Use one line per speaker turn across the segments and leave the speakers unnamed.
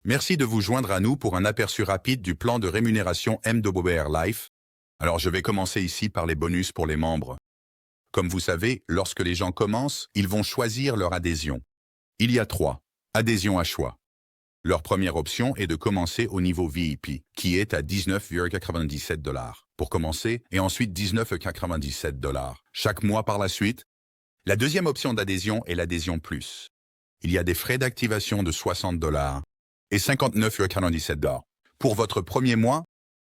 Merci de vous joindre à nous pour un aperçu rapide du plan de rémunération MWR Life. Alors je vais commencer ici par les bonus pour les membres. Comme vous savez, lorsque les gens commencent, ils vont choisir leur adhésion. Il y a 3 adhésions à choix. Leur première option est de commencer au niveau VIP, qui est à 19,97 $ pour commencer, et ensuite 19,97 $ chaque mois par la suite. La deuxième option d'adhésion est l'adhésion plus. Il y a des frais d'activation de 60 $ et 59,97 $ pour votre premier mois,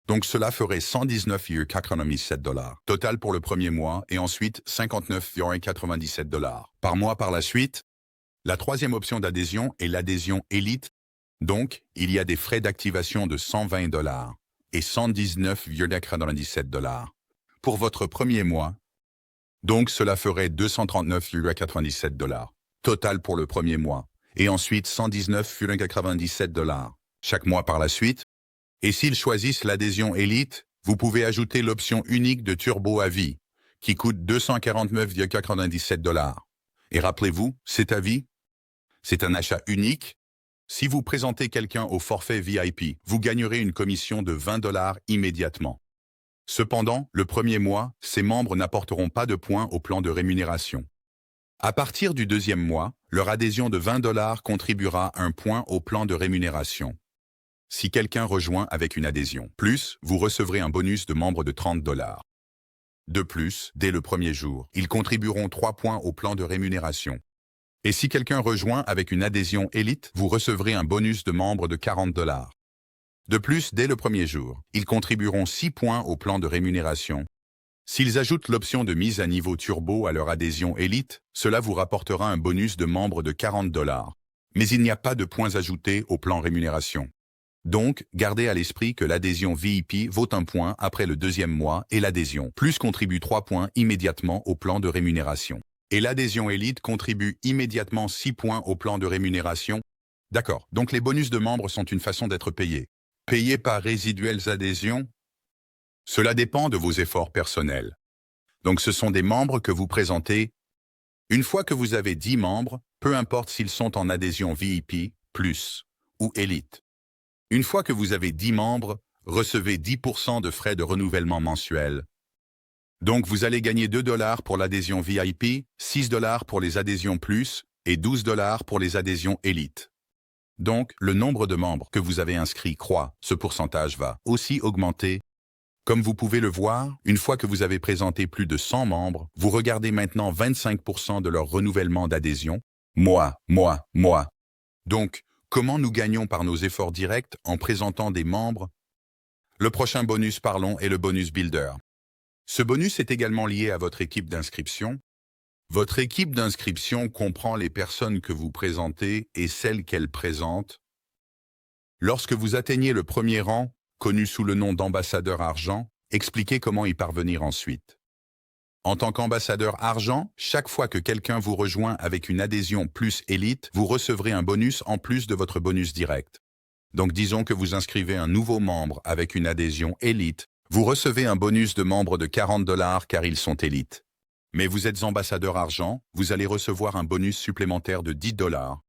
donc cela ferait 119,97 $ total pour le premier mois et ensuite 59,97 $ par mois par la suite. La troisième option d'adhésion est l'adhésion élite, donc il y a des frais d'activation de 120 $ et 119,97 $ pour votre premier mois, donc cela ferait 239,97 $ total pour le premier mois et ensuite 119,97 $ chaque mois par la suite. Et s'ils choisissent l'adhésion élite, vous pouvez ajouter l'option unique de turbo à vie, qui coûte 249,97 $. Et rappelez-vous, c'est à vie. C'est un achat unique. Si vous présentez quelqu'un au forfait VIP, vous gagnerez une commission de 20 $ immédiatement. Cependant, le premier mois, ces membres n'apporteront pas de points au plan de rémunération. À partir du deuxième mois, leur adhésion de 20 $ contribuera 1 point au plan de rémunération. Si quelqu'un rejoint avec une adhésion plus, vous recevrez un bonus de membre de 30 $. De plus, dès le premier jour, ils contribueront 3 points au plan de rémunération. Et si quelqu'un rejoint avec une adhésion élite, vous recevrez un bonus de membre de 40 $. De plus, dès le premier jour, ils contribueront 6 points au plan de rémunération. S'ils ajoutent l'option de mise à niveau turbo à leur adhésion élite, cela vous rapportera un bonus de membre de 40 $. Mais il n'y a pas de points ajoutés au plan rémunération. Donc, gardez à l'esprit que l'adhésion VIP vaut 1 point après le deuxième mois et l'adhésion plus contribue 3 points immédiatement au plan de rémunération. Et l'adhésion élite contribue immédiatement 6 points au plan de rémunération. D'accord, donc les bonus de membres sont une façon d'être payés. Payés par résiduelles adhésions? Cela dépend de vos efforts personnels. Donc ce sont des membres que vous présentez. Une fois que vous avez 10 membres, peu importe s'ils sont en adhésion VIP, plus ou élite. Une fois que vous avez 10 membres, recevez 10% de frais de renouvellement mensuel. Donc vous allez gagner 2 $ pour l'adhésion VIP, 6 $ pour les adhésions plus et 12 $ pour les adhésions élite. Donc, le nombre de membres que vous avez inscrits croît, ce pourcentage va aussi augmenter. Comme vous pouvez le voir, une fois que vous avez présenté plus de 100 membres, vous regardez maintenant 25% de leur renouvellement d'adhésion. Moi. Donc, comment nous gagnons par nos efforts directs en présentant des membres? Le prochain bonus parlons est le bonus Builder. Ce bonus est également lié à votre équipe d'inscription. Votre équipe d'inscription comprend les personnes que vous présentez et celles qu'elles présentent. Lorsque vous atteignez le premier rang, connu sous le nom d'ambassadeur argent, expliquez comment y parvenir ensuite. En tant qu'ambassadeur argent, chaque fois que quelqu'un vous rejoint avec une adhésion plus élite, vous recevrez un bonus en plus de votre bonus direct. Donc disons que vous inscrivez un nouveau membre avec une adhésion élite, vous recevez un bonus de membre de 40 $ car ils sont élites. Mais vous êtes ambassadeur argent, vous allez recevoir un bonus supplémentaire de 10 $.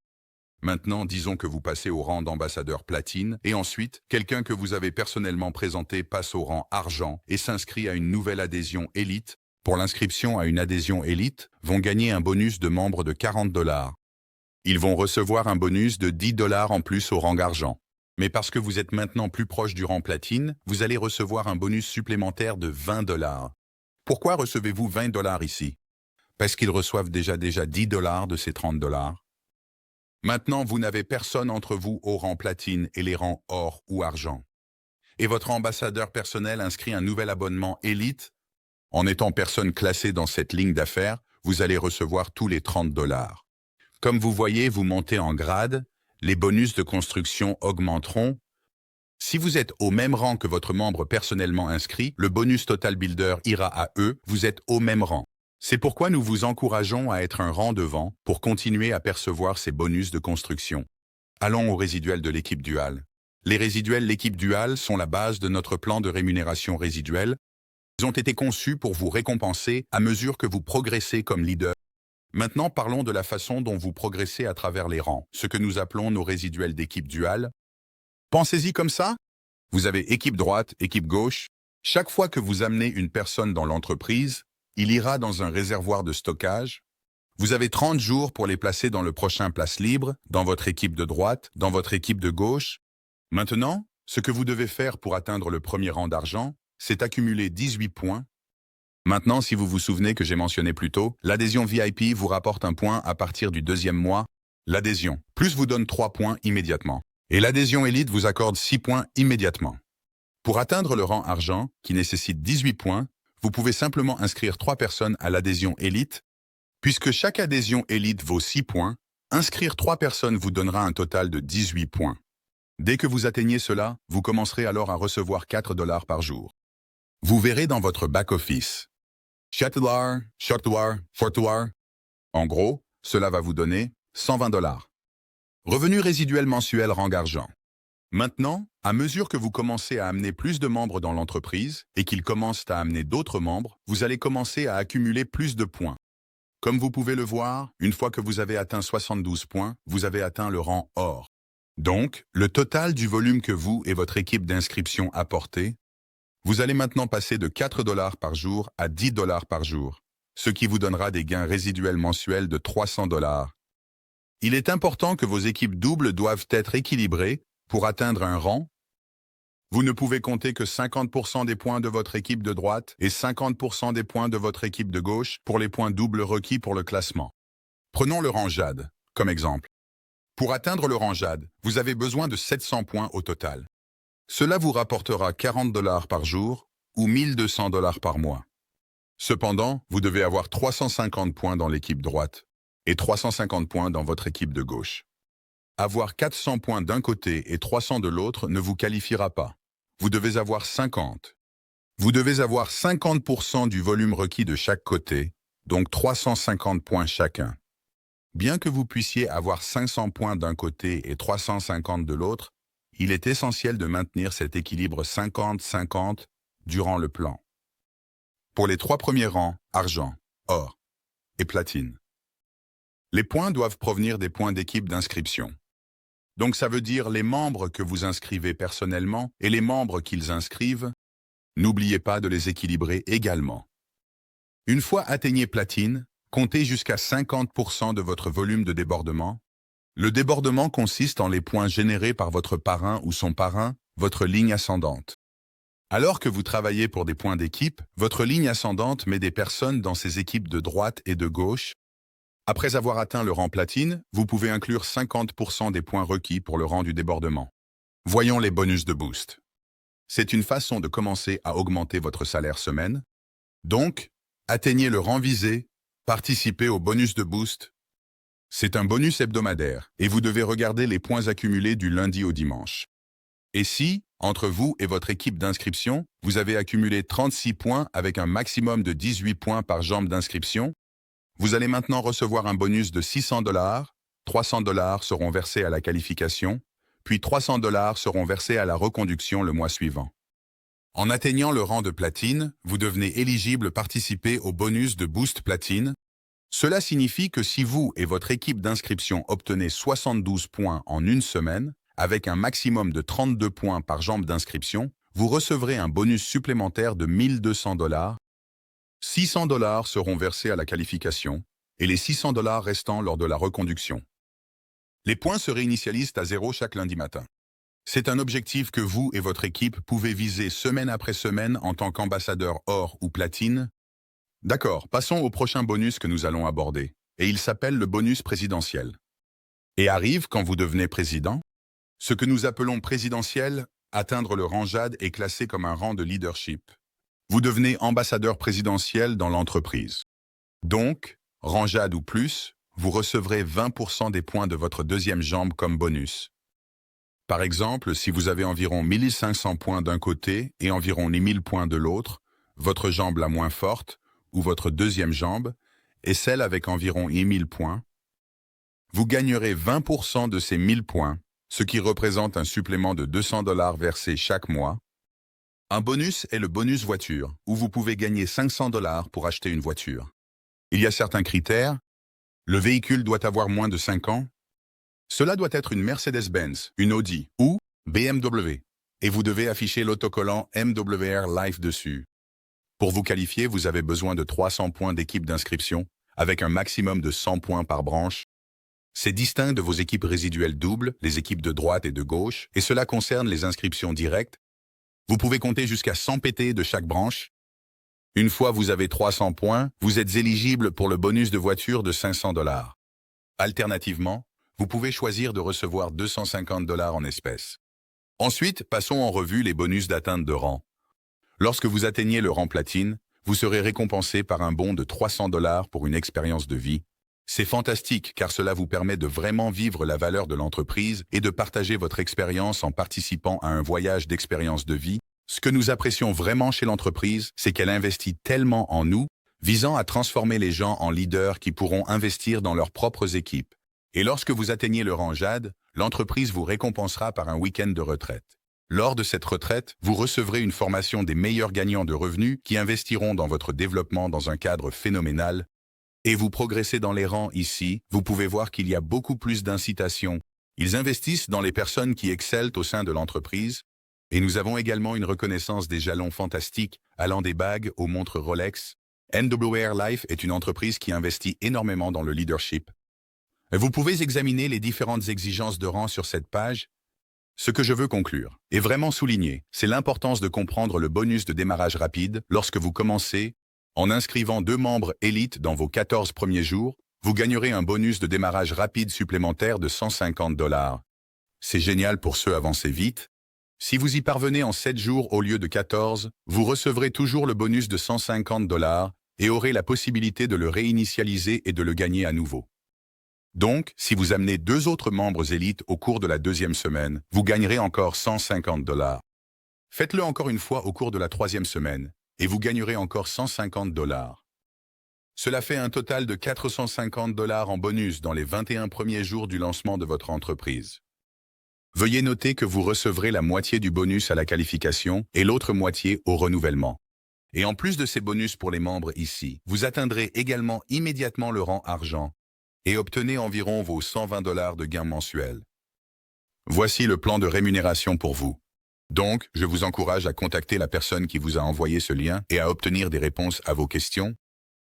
Maintenant, disons que vous passez au rang d'ambassadeur platine, et ensuite, quelqu'un que vous avez personnellement présenté passe au rang argent et s'inscrit à une nouvelle adhésion élite. Pour l'inscription à une adhésion élite, vont gagner un bonus de membre de 40 $. Ils vont recevoir un bonus de 10 $ en plus au rang argent. Mais parce que vous êtes maintenant plus proche du rang platine, vous allez recevoir un bonus supplémentaire de 20 $. Pourquoi recevez-vous 20 $ ici? Parce qu'ils reçoivent déjà 10 $ de ces 30 $. Maintenant, vous n'avez personne entre vous au rang platine et les rangs or ou argent. Et votre ambassadeur personnel inscrit un nouvel abonnement élite. En étant personne classée dans cette ligne d'affaires, vous allez recevoir tous les 30 $. Comme vous voyez, vous montez en grade, les bonus de construction augmenteront. Si vous êtes au même rang que votre membre personnellement inscrit, le bonus Total Builder ira à eux, vous êtes au même rang. C'est pourquoi nous vous encourageons à être un rang devant pour continuer à percevoir ces bonus de construction. Allons aux résiduels de l'équipe duale. Les résiduels l'équipe duale sont la base de notre plan de rémunération résiduelle. Ils ont été conçus pour vous récompenser à mesure que vous progressez comme leader. Maintenant, parlons de la façon dont vous progressez à travers les rangs, ce que nous appelons nos résiduels d'équipe duale. Pensez-y comme ça. Vous avez équipe droite, équipe gauche. Chaque fois que vous amenez une personne dans l'entreprise, il ira dans un réservoir de stockage. Vous avez 30 jours pour les placer dans le prochain place libre, dans votre équipe de droite, dans votre équipe de gauche. Maintenant, ce que vous devez faire pour atteindre le premier rang d'argent, c'est accumuler 18 points. Maintenant, si vous vous souvenez que j'ai mentionné plus tôt, l'adhésion VIP vous rapporte un point à partir du deuxième mois. L'adhésion plus vous donne 3 points immédiatement. Et l'adhésion élite vous accorde 6 points immédiatement. Pour atteindre le rang argent, qui nécessite 18 points, vous pouvez simplement inscrire 3 personnes à l'adhésion élite. Puisque chaque adhésion élite vaut 6 points, inscrire 3 personnes vous donnera un total de 18 points. Dès que vous atteignez cela, vous commencerez alors à recevoir 4 $ par jour. Vous verrez dans votre back-office. $4, $4, $4. En gros, cela va vous donner 120 $. Revenu résiduel mensuel rang argent. Maintenant, à mesure que vous commencez à amener plus de membres dans l'entreprise et qu'ils commencent à amener d'autres membres, vous allez commencer à accumuler plus de points. Comme vous pouvez le voir, une fois que vous avez atteint 72 points, vous avez atteint le rang or. Donc, le total du volume que vous et votre équipe d'inscription apportez, vous allez maintenant passer de 4 $ par jour à 10 $ par jour, ce qui vous donnera des gains résiduels mensuels de 300 $. Il est important que vos équipes doubles doivent être équilibrées pour atteindre un rang. Vous ne pouvez compter que 50% des points de votre équipe de droite et 50% des points de votre équipe de gauche pour les points doubles requis pour le classement. Prenons le rang Jade comme exemple. Pour atteindre le rang Jade, vous avez besoin de 700 points au total. Cela vous rapportera 40 $ par jour ou 1200 $ par mois. Cependant, vous devez avoir 350 points dans l'équipe droite et 350 points dans votre équipe de gauche. Avoir 400 points d'un côté et 300 de l'autre ne vous qualifiera pas. Vous devez avoir 50. Vous devez avoir 50% du volume requis de chaque côté, donc 350 points chacun. Bien que vous puissiez avoir 500 points d'un côté et 350 de l'autre, il est essentiel de maintenir cet équilibre 50-50 durant le plan. Pour les 3 premiers rangs, argent, or et platine, les points doivent provenir des points d'équipe d'inscription. Donc ça veut dire les membres que vous inscrivez personnellement et les membres qu'ils inscrivent. N'oubliez pas de les équilibrer également. Une fois atteignez platine, comptez jusqu'à 50% de votre volume de débordement. Le débordement consiste en les points générés par votre parrain ou son parrain, votre ligne ascendante. Alors que vous travaillez pour des points d'équipe, votre ligne ascendante met des personnes dans ses équipes de droite et de gauche. Après avoir atteint le rang platine, vous pouvez inclure 50% des points requis pour le rang du débordement. Voyons les bonus de boost. C'est une façon de commencer à augmenter votre salaire semaine. Donc, atteignez le rang visé, participez au bonus de boost. C'est un bonus hebdomadaire et vous devez regarder les points accumulés du lundi au dimanche. Et si, entre vous et votre équipe d'inscription, vous avez accumulé 36 points avec un maximum de 18 points par jambe d'inscription, vous allez maintenant recevoir un bonus de 600 $, 300 $ seront versés à la qualification, puis 300 $ seront versés à la reconduction le mois suivant. En atteignant le rang de platine, vous devenez éligible participer au bonus de boost platine. Cela signifie que si vous et votre équipe d'inscription obtenez 72 points en une semaine, avec un maximum de 32 points par jambe d'inscription, vous recevrez un bonus supplémentaire de 1200 $. 600 $ seront versés à la qualification et les 600 $ restants lors de la reconduction. Les points se réinitialisent à 0 chaque lundi matin. C'est un objectif que vous et votre équipe pouvez viser semaine après semaine en tant qu'ambassadeur or ou platine. D'accord, passons au prochain bonus que nous allons aborder, et il s'appelle le bonus présidentiel. Et arrive quand vous devenez président. Ce que nous appelons présidentiel, atteindre le rang Jade est classé comme un rang de leadership. Vous devenez ambassadeur présidentiel dans l'entreprise. Donc, rang Jade ou plus, vous recevrez 20% des points de votre deuxième jambe comme bonus. Par exemple, si vous avez environ 1500 points d'un côté et environ 1000 points de l'autre, votre jambe la moins forte, ou votre deuxième jambe, est celle avec environ 1000 points, vous gagnerez 20% de ces 1000 points, ce qui représente un supplément de 200 $ versé chaque mois. Un bonus est le bonus voiture, où vous pouvez gagner 500 $ pour acheter une voiture. Il y a certains critères. Le véhicule doit avoir moins de 5 ans. Cela doit être une Mercedes-Benz, une Audi ou BMW. Et vous devez afficher l'autocollant MWR Life dessus. Pour vous qualifier, vous avez besoin de 300 points d'équipe d'inscription, avec un maximum de 100 points par branche. C'est distinct de vos équipes résiduelles doubles, les équipes de droite et de gauche, et cela concerne les inscriptions directes. Vous pouvez compter jusqu'à 100 PT de chaque branche. Une fois vous avez 300 points, vous êtes éligible pour le bonus de voiture de 500 $. Alternativement, vous pouvez choisir de recevoir 250 $ en espèces. Ensuite, passons en revue les bonus d'atteinte de rang. Lorsque vous atteignez le rang platine, vous serez récompensé par un bon de 300 $ pour une expérience de vie. C'est fantastique car cela vous permet de vraiment vivre la valeur de l'entreprise et de partager votre expérience en participant à un voyage d'expérience de vie. Ce que nous apprécions vraiment chez l'entreprise, c'est qu'elle investit tellement en nous, visant à transformer les gens en leaders qui pourront investir dans leurs propres équipes. Et lorsque vous atteignez le rang Jade, l'entreprise vous récompensera par un week-end de retraite. Lors de cette retraite, vous recevrez une formation des meilleurs gagnants de revenus qui investiront dans votre développement dans un cadre phénoménal. Et vous progressez dans les rangs ici, vous pouvez voir qu'il y a beaucoup plus d'incitation. Ils investissent dans les personnes qui excellent au sein de l'entreprise. Et nous avons également une reconnaissance des jalons fantastiques, allant des bagues aux montres Rolex. MWR Life est une entreprise qui investit énormément dans le leadership. Vous pouvez examiner les différentes exigences de rang sur cette page. Ce que je veux conclure et vraiment souligner, c'est l'importance de comprendre le bonus de démarrage rapide lorsque vous commencez. En inscrivant 2 membres élites dans vos 14 premiers jours, vous gagnerez un bonus de démarrage rapide supplémentaire de 150 $. C'est génial pour ceux avancés vite. Si vous y parvenez en 7 jours au lieu de 14, vous recevrez toujours le bonus de 150 $ et aurez la possibilité de le réinitialiser et de le gagner à nouveau. Donc, si vous amenez 2 autres membres élites au cours de la 2e semaine, vous gagnerez encore 150 $. Faites-le encore une fois au cours de la 3e semaine, et vous gagnerez encore 150 $. Cela fait un total de 450 $ en bonus dans les 21 premiers jours du lancement de votre entreprise. Veuillez noter que vous recevrez la moitié du bonus à la qualification et l'autre moitié au renouvellement. Et en plus de ces bonus pour les membres ici, vous atteindrez également immédiatement le rang argent et obtenez environ vos 120 $ de gains mensuels. Voici le plan de rémunération pour vous. Donc, je vous encourage à contacter la personne qui vous a envoyé ce lien et à obtenir des réponses à vos questions.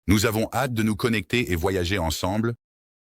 Nous avons hâte de nous connecter et voyager ensemble.